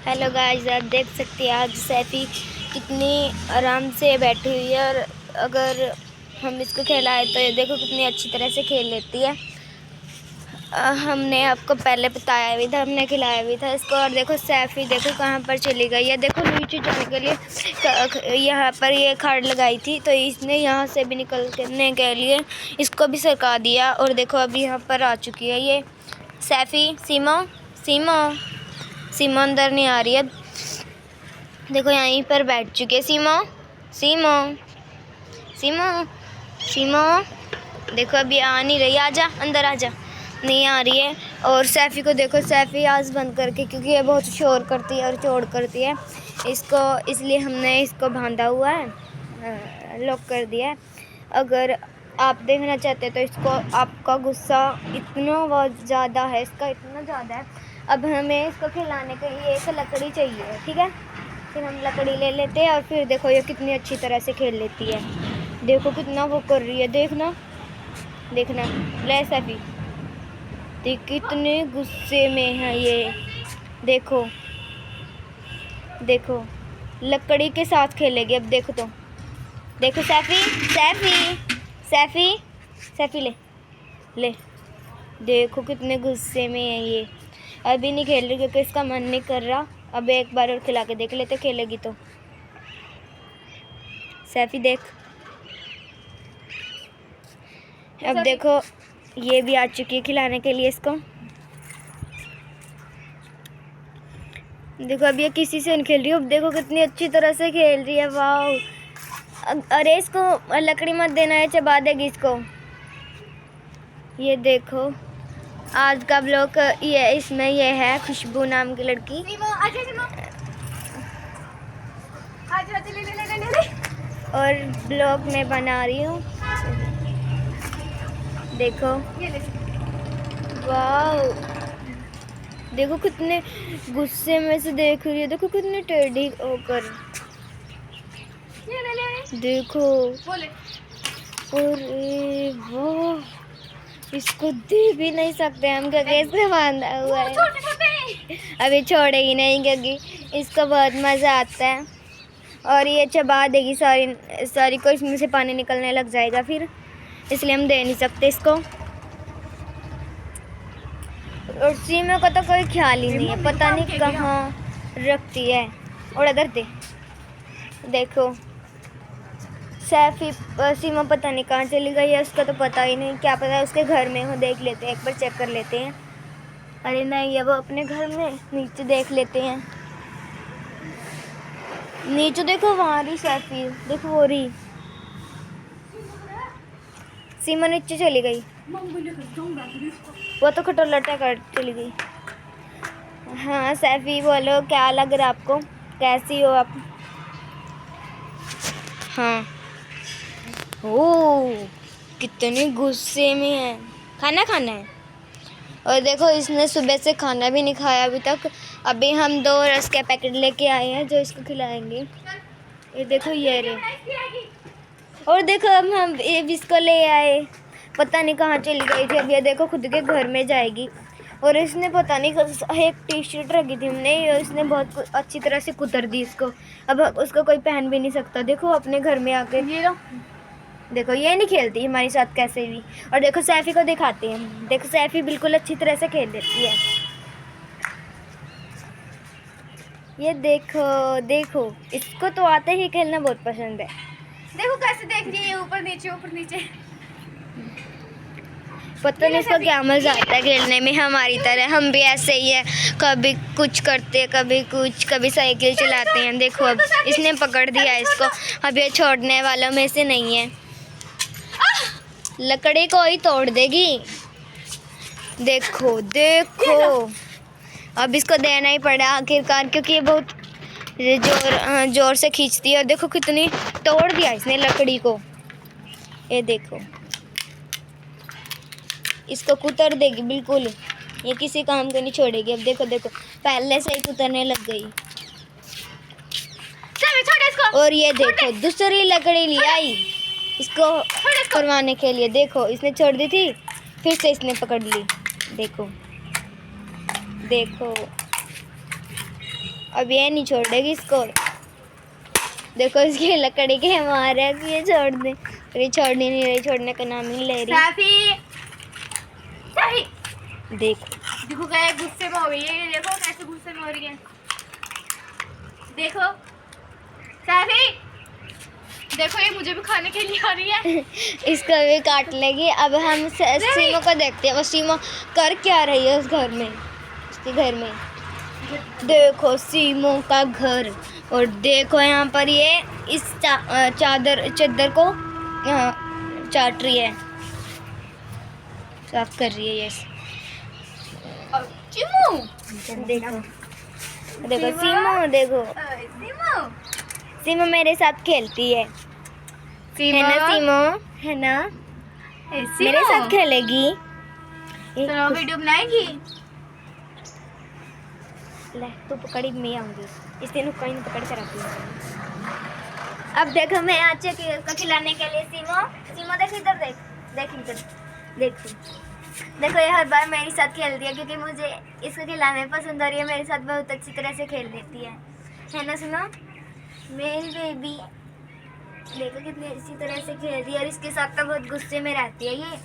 Hello guys, आप देख सकते हैं आज सैफ़ी कितनी आराम से बैठी हुई है। और अगर हम इसको खिलाए तो ये देखो कितनी अच्छी तरह से खेल लेती है। हमने आपको पहले बताया भी था, हमने खिलाया भी था इसको। और देखो सैफ़ी देखो कहाँ पर चली गई है। देखो नीचे जाने के लिए यहाँ पर ये खाड़ लगाई थी, तो इसने यहाँ से भी निकलने के लिए इसको भी सरका दिया। और देखो अभी यहाँ पर आ चुकी है ये सैफ़ी। सीमा सीमा सीमा अंदर नहीं आ रही है। देखो यहीं पर बैठ चुकी है सीमा। सीमा सीमा सीमा देखो अभी आ नहीं रही। आजा अंदर आजा, नहीं आ रही है। और सैफ़ी को देखो, सैफ़ी आँख बंद करके, क्योंकि ये बहुत शोर करती है और चोड़ करती है इसको, इसलिए हमने इसको बांधा हुआ है, लॉक कर दिया है। अगर आप देखना चाहते हैं तो इसको, आपका गुस्सा इतना बहुत ज़्यादा है, इसका इतना ज़्यादा है। अब हमें इसको खिलाने के लिए एक लकड़ी चाहिए, ठीक है। फिर हम लकड़ी ले लेते हैं और फिर देखो ये कितनी अच्छी तरह से खेल लेती है। देखो कितना वो कर रही है, देखना देखना। ले सैफ़ी देख कितने गुस्से में है ये। देखो देखो लकड़ी के साथ खेलेगी अब। देखो तो देखो सैफ़ी सैफ़ी सैफ़ी सैफ़ी ले ले। देखो कितने गुस्से में है ये। अभी नहीं खेल रही क्योंकि इसका मन नहीं कर रहा। अब एक बार और खिला के देख लेते, खेलेगी तो। सैफ़ी देख, अब देखो ये भी आ चुकी है खिलाने के लिए इसको। देखो अब ये किसी से नहीं खेल रही है। अब देखो कितनी अच्छी तरह से खेल रही है, वाह। अरे इसको लकड़ी मत देना है, चबा देगी इसको। ये देखो आज का ब्लॉग ये, इसमें ये है खुशबू नाम की लड़की। और ब्लॉग मैं बना रही हूँ, देखो वाह। देखो कितने गुस्से में से देख रही है, देखो कितनी टेढ़ी होकर देखो। अरे वाह, इसको दे भी नहीं सकते हम क्योंकि इसमें बांधा हुआ है। अभी छोड़ेगी नहीं क्योंकि इसको बहुत मज़ा आता है। और ये चबा देगी सारी को, इसमें से पानी निकलने लग जाएगा फिर, इसलिए हम दे नहीं सकते इसको। और सीमा का तो कोई ख्याल ही नहीं है, पता नहीं कहाँ रखती है। और इधर दे, देखो सैफ़ी सीमा पता नहीं कहाँ चली गई है, उसका तो पता ही नहीं। क्या पता है उसके घर में हो, देख लेते हैं, एक बार चेक कर लेते हैं। अरे नहीं है वो अपने घर में, नीचे देख लेते हैं। नीचे देखो वहाँ रही सैफ़ी, देखो वो रही। सीमा नीचे चली गई, वो तो खटोला कर चली गई। हाँ सैफ़ी बोलो, क्या लग रहा है आपको, कैसी हो आप? हाँ ओह कितने गुस्से में है। खाना खाना है। और देखो इसने सुबह से खाना भी नहीं खाया अभी तक। अभी हम 2 रस के पैकेट लेके आए हैं जो इसको खिलाएंगे। ये देखो ये रे। और देखो अब हम ये इसको ले आए, पता नहीं कहाँ चली गई थी। अब ये देखो खुद के घर में जाएगी। और इसने पता नहीं एक टी शर्ट रखी थी हमने, और इसने बहुत अच्छी तरह से कुतर दी इसको। अब उसको कोई पहन भी नहीं सकता। देखो अपने घर में आके ये देखो, ये नहीं खेलती हमारे साथ कैसे भी। और देखो सैफ़ी को दिखाते हैं, देखो सैफ़ी बिल्कुल अच्छी तरह से खेल लेती है। ये देखो देखो, इसको तो आते ही खेलना बहुत पसंद है। देखो कैसे देख रही है, ऊपर नीचे। पता नहीं इसको क्या मज़ा आता है खेलने में। हमारी तरह हम भी ऐसे ही है, कभी कुछ करते कभी कुछ, कभी साइकिल चलाते हैं। देखो अब इसने पकड़ दिया इसको, अब ये छोड़ने वालों में से नहीं है। लकड़ी को ही तोड़ देगी। देखो देखो अब इसको देना ही पड़ा आखिरकार, क्योंकि ये बहुत जोर से खींचती है। और देखो कितनी तोड़ दिया इसने लकड़ी को। ये देखो इसको कुतर देगी बिल्कुल, ये किसी काम को नहीं छोड़ेगी। अब देखो देखो पहले से ही कुतरने लग गई। और ये देखो दूसरी लकड़ी ले आई इसको करवाने के लिए। देखो इसने छोड़ दी थी, फिर से इसने पकड़ ली। देखो देखो अब ये नहीं छोड़ेगी इसको। देखो इसकी लकड़ी के मारे है कि ये छोड़ दे, और ये छोड़नी नहीं रही, छोड़ने का नाम ही नहीं ले रही। सैफी सही देखो देखो क्या गुस्से में हो गई है, ये देखो कैसे गुस्से में हो रही है। देखो सैफी, देखो ये मुझे भी खाने के लिए आ रही है। इसको भी काट लेगी। अब हम सीमो को देखते हैं वो सीमो कर क्या रही है उस घर में, उसके घर में। देखो सीमो का घर, और देखो यहाँ पर ये इस चादर को चाट रही है, साफ कर रही है ये। और चिमू देखो देखो सीमो, देखो सीमो सीमो मेरे साथ खेलती है ना सीमो, है ना, मेरे साथ खेलेगी। चलो वीडियो बनाएगी। ले तू पकड़ी, मैं आऊंगी इस दिन कहीं नहीं पकड़ कर रखी हूँ। अब देखो मैं आज को खिलाने के लिए सीमो, सीमो देख इधर, देख इधर, देखो देखो ये हर बार मेरे साथ खेलती है क्योंकि मुझे इसको खिलाने पसंद आ रही है, मेरे साथ बहुत अच्छी तरह से खेल लेती है ना सीमो मेरी बेबी। देखो कितनी अच्छी तरह से खेल रही है, और इसके साथ तो बहुत गुस्से में रहती है ये।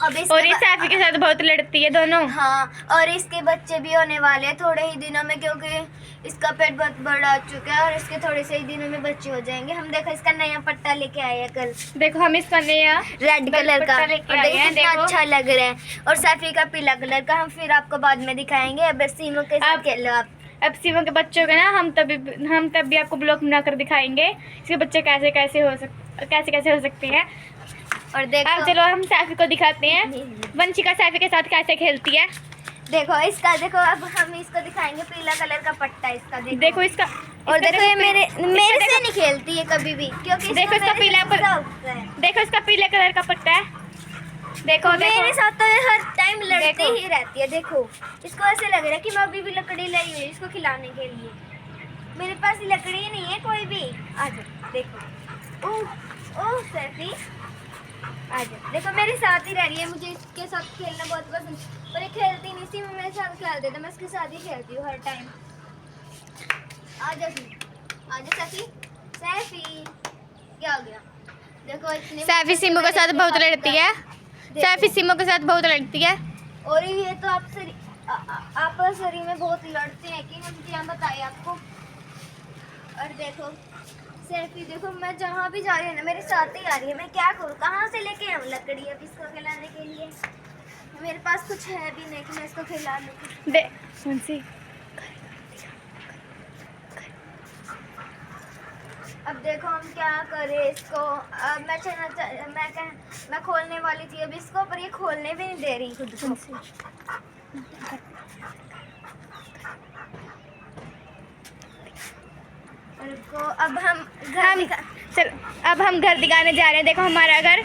अब और ये सैफी के साथ बहुत लड़ती है दोनों। हाँ, और इसके बच्चे भी होने वाले हैं थोड़े ही दिनों में, क्योंकि इसका पेट बहुत बड़ा आ चुका है और इसके थोड़े से ही दिनों में बच्चे हो जाएंगे। हम देखो इसका नया पट्टा लेके आए हैं कल। देखो हम इसका नया रेड कलर का, पट्टा और लेके आए हैं, कितना देखो। अच्छा लग रहा है। और सैफी का पीला कलर का हम फिर आपको बाद में दिखाएंगे। अब सीमो के साथ अब- खेलो आप। अब सीमो के बच्चों का ना हम तब भी आपको ब्लॉग बनाकर दिखाएंगे इसके बच्चे कैसे हो सकते हैं। और देखो अब चलो हम सैफी को दिखाते हैं वंशिका सैफी के साथ कैसे खेलती है। देखो इसका, देखो अब हम इसको दिखाएंगे पीला कलर का पट्टा इसका। देखो इसका, और देखो ये मेरे देखो- से नहीं खेलती है कभी भी, क्योंकि देखो इसका मेरे से पीला गुस्सा होता है। देखो इसका पीले कलर का पट्टा है। देखो मेरे साथ तो ये हर टाइम लड़ती देखो। ही रहती है। देखो इसको ऐसे लग रहा है कि मैं अभी भी लकड़ी लाई हुई है इसको खिलाने के लिए। मेरे पास लकड़ी नहीं है कोई भी। आ जाओ, देखो ओह सैफी आ जाओ। देखो मेरे साथ ही रह रही है, मुझे इसके साथ खेलना बहुत पसंद, पर ये खेलती नहीं थी, मैं मेरे साथ खेल देता, मैं इसके साथ ही खेलती हूँ हर टाइम। आ जाओ सैफी, सैफी क्या हो गया? देखो इतने सैफी सीमो के साथ बहुत लड़ती है। सैफी सीमो के साथ बहुत लड़ती है। और ये तो आप सरी में बहुत लड़ते हैं कि हम क्या बताएं आपको। और देखो सैफी, देखो मैं जहाँ भी जा रही हूँ ना मेरे साथ ही आ रही है। मैं क्या करूँ, कहाँ से लेके आऊँ लकड़ी अब इसको खिलाने के लिए? मेरे पास कुछ है भी नहीं कि मैं इसको खिला लूँ। अब देखो हम क्या करें इसको। अब मैं खोलने वाली थी अब इसको, पर ये खोलने भी नहीं दे रही खुद को। रुको, अब हम घर दिखाने जा रहे हैं। देखो हमारा घर,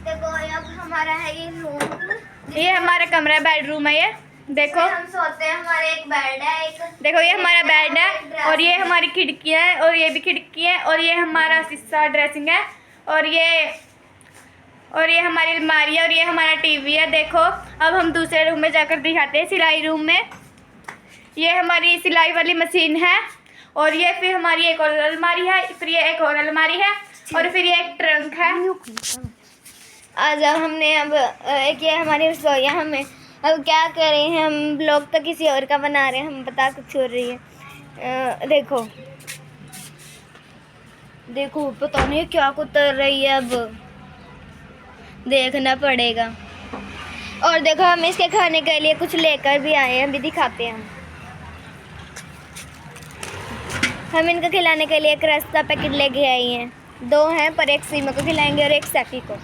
देखो अब हमारा है ये रूम, ये हमारा कमरा, बेडरूम है ये। देखो हम सोते हैं, हमारा एक बेड है, एक देखो ये हमारा बेड है, और ये हमारी खिड़की है, और ये भी खिड़की है, और ये हमारा शीशा ड्रेसिंग है, और ये हमारी अलमारी है, और ये हमारा टीवी है। देखो अब हम दूसरे रूम में जाकर दिखाते हैं, सिलाई रूम में। ये हमारी सिलाई वाली मशीन है, और ये फिर हमारी एक और अलमारी है, फिर ये एक और अलमारी है, और फिर ये एक ट्रंक है। आज हमने अब एक ये हमारी रसोई, हमें अब क्या करें, हम ब्लॉग तो किसी और का बना रहे हैं, हम बता कुछ हो रही है। देखो देखो पता नहीं क्या कुतर रही है, अब देखना पड़ेगा। और देखो हम इसके खाने के लिए कुछ लेकर भी आए हैं, अभी दिखाते हैं हम इनको खिलाने के लिए एक रस का पैकेट लेके आई हैं। 2 हैं, पर एक सीमा को खिलाएंगे और एक सैफी को,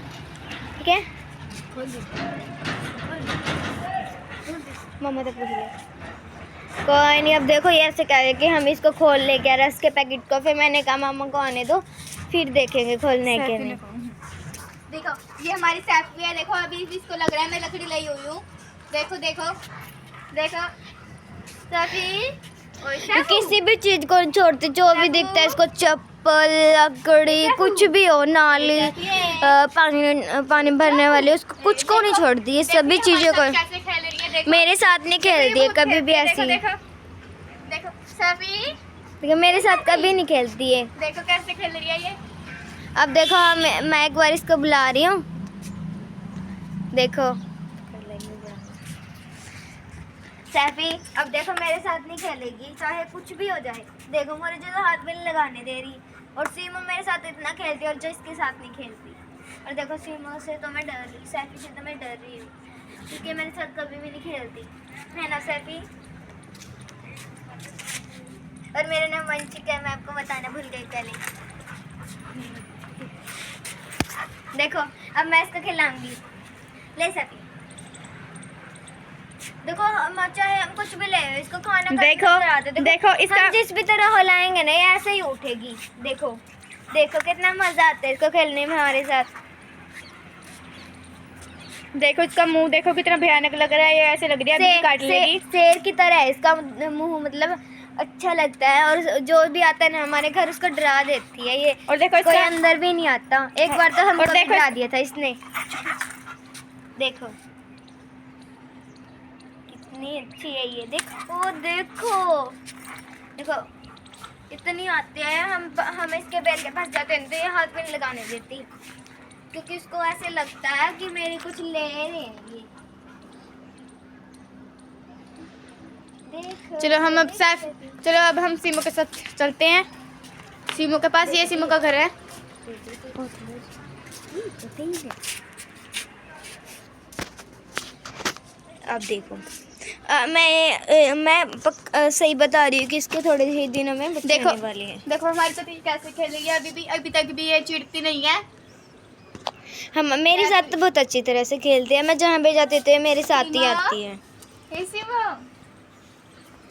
ठीक है? मम्मा तक पूछ ले। कोई नहीं, अब देखो ये ऐसे कह रहे कि हम इसको खोल ले गया रस के पैकेट को। फिर मैंने कहा मामा को आने दो, फिर देखेंगे खोलने के लिए। देखो ये हमारी सैफी है। देखो अभी इसको लग रहा है मैं लकड़ी लाई हुई हूँ। देखो देखो देखो सैफी, किसी भी चीज को छोड़ते, जो भी दिखता है इसको, चप्पल, लकड़ी, कुछ भी हो, नाली, पानी भरने वाली, उसको कुछ को नहीं छोड़ती, ये सभी चीजों को। कैसे खेल रही है देखो मेरे साथ नहीं खेलती है कभी भी देखो ऐसी। देखो देखो सभी देखो मेरे साथ कभी नहीं खेलती है। देखो कैसे खेल रही है ये। अब देखो मैं एक बार इसको बुला रही हूँ, देखो सैफी अब देखो मेरे साथ नहीं खेलेगी चाहे कुछ भी हो जाए। देखो मुझे जो हाथ भी नहीं लगाने दे रही, और सीमो मेरे साथ इतना खेलती है और जो इसके साथ नहीं खेलती। और देखो सीमो से तो मैं डर रही, सैफी से तो मैं डर रही हूँ क्योंकि मेरे साथ कभी भी नहीं खेलती है ना सैफी। और मेरा नाम वंशिका है, मैं आपको बताना भूल गई पहले। देखो अब मैं इसको खिलाऊंगी, ले सैफी। देखो हम चाहे हम कुछ भी ले इसको खाना देखो इसका हम जिस भी तरह हिलाएंगे ना ये ऐसे ही उठेगी। देखो देखो कितना मजा आता है इसको खेलने में हमारे साथ। देखो इसका मुंह देखो कितना भयानक लग रहा है, ये ऐसे लग रही है अभी काट लेगी। शेर की तरह है इसका मुंह, मतलब अच्छा लगता है और जो भी आता है ना हमारे घर उसको डरा देती है ये। और देखो कोई इसका अंदर भी नहीं आता। एक बार तो हमको और देखो डरा दिया था इसने। देखो कितनी अच्छी है ये, देखो देखो देखो इतनी आती है। हम इसके बैल के पास जाते हैं तो ये हाथ में नहीं लगाने देती क्योंकि उसको ऐसे लगता है कि मेरी कुछ ले रहे हैं ये। देखो चलो अब हम सीमो के साथ चलते हैं। सीमो के पास, ये सीमो का घर है। अब देखो मैं सही बता रही हूँ कि इसके थोड़े ही दिनों में बच्चे देखो होने वाले हैं। देखो हमारे साथ ये कैसे खेल रही है, अभी तक भी ये चिढ़ती नहीं है। हम मेरे साथ तो बहुत अच्छी तरह से खेलते हैं। मैं जहाँ भी जाती हूँ तो ये मेरे साथ ही सीमा? आती है। हे सीमो